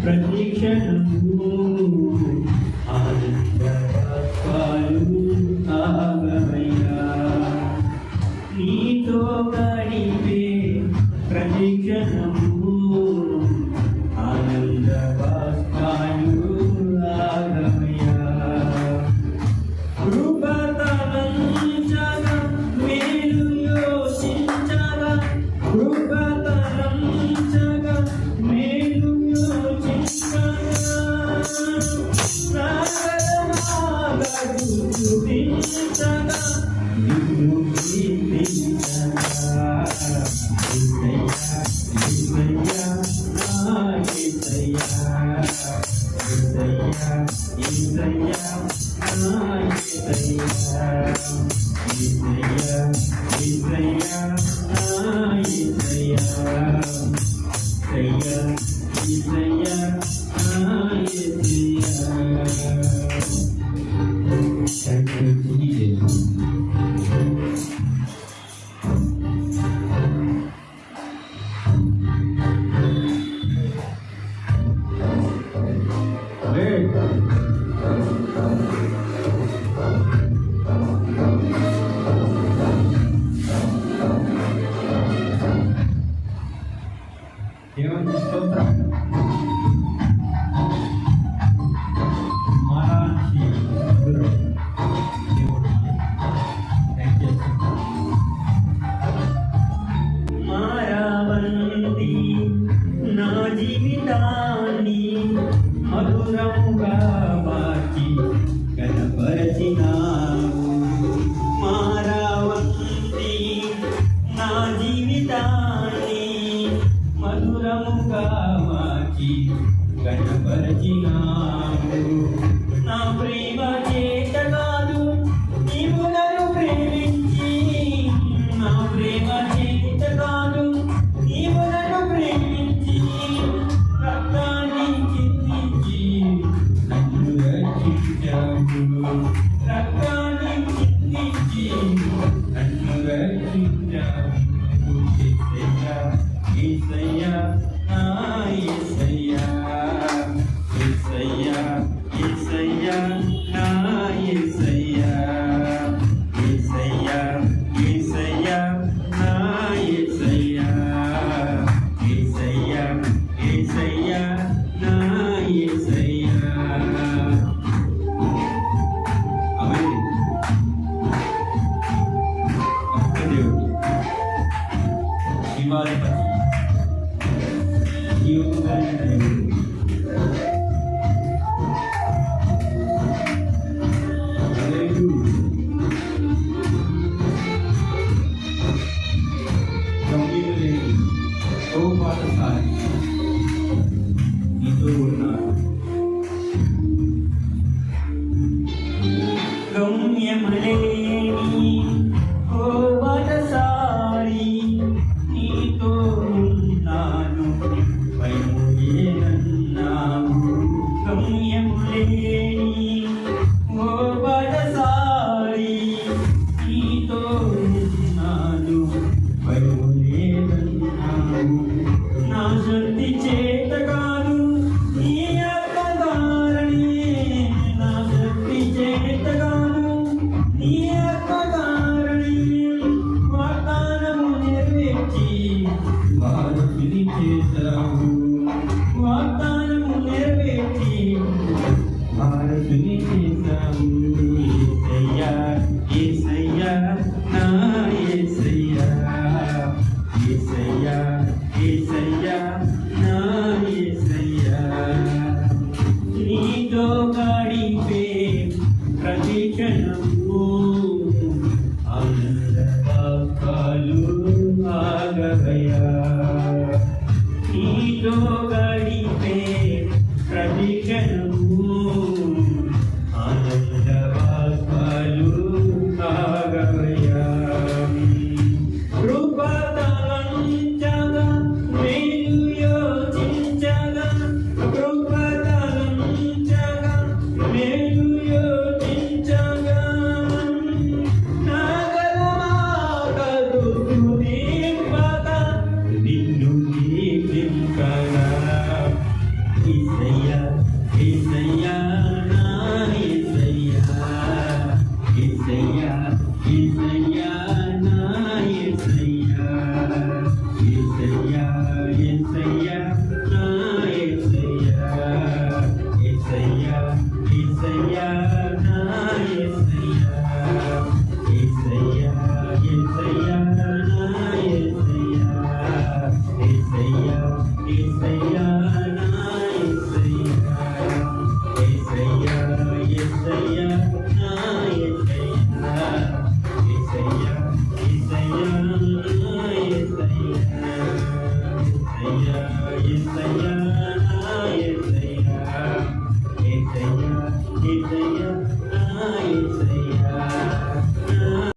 ప్రతిక్షణము ఆనందవాలు ఆగమయ్యా నీతో గడిపే ప్రతిక్షణము ఆనందవాలు ఆగమయ్యా కృపతలంచగా మేలు యోచించగా కృపతలంచగా మేలు స్తుతించగా నిన్ను కీర్తించగా యేసయ్యా నా యేసయ్యా యేసయ్యా నా యేసయ్యా యేసయ్యా యేసయ్యా నా యేసయ్యా యేసయ్యా యేసయ్యా నా యేసయ్యా. Thank you, Jesus. దేవుని స్తోత్రం. మారానికి మధురం దేవుడు దయచేస్తున్నాడు. మారావంతి నా జీవితాన్ని మధురముగా మార్చి గణపరచినావు. మారావంతి నా జీవితాన్ని మధురముగా మార్చి గణపరచినావు. నా ప్రేమ చేత కాదు నీవు నన్ను ప్రేమించి, నా ప్రేమ చేత కాదు నీవు నన్ను ప్రేమించి రక్తాన్ని చిందించి నన్ను రక్షించావు. రక్తాన్ని చిందించి నన్ను రక్షించావు. యేసయ్యా నా యేసయ్యా యేసయ్యా యేసయ్యా నా యేసయ్యా యేసయ్యా యేసయ్యా నా యేసయ్యా యేసయ్యా యేసయ్యా నా యేసయ్యా. ఆమేన్. దేవుడు శివాధిపతి నీతో ఉన్నారు. గమ్యమలేని ఓ బాటసారి నీతో ఉన్నాను భయమేనన్నావు. గమ్యములేని ఓ బాటసారి నీతో ఉన్నాను భయమేనన్నావు. నా శక్తి చేత కాదు నీ ఆత్మధారణి, నా శక్తి చేత కాదు నీ ఆత్మధారణి. వాగ్దానము నెరవేర్చి వారిని చేశావు. వాగ్దానము నెరవేర్చి వారిని చేశావు. యేసయ్యా యేసయ్యా నా యేసయ్యా యేసయ్యా యేసయ్యా నా యేసయ్యా. నీతో గడిపే ప్రతిక్షణము ఆనందవాలు ఆగమయ్యా. నీతో గడిపే ప్రతిక్షణము ఆనందవాలు ఆగమయ్యా. కృపతలంచగా మేలు యోచించగా కృపతలంచగా మేలు యోచించగా యేసయ్యా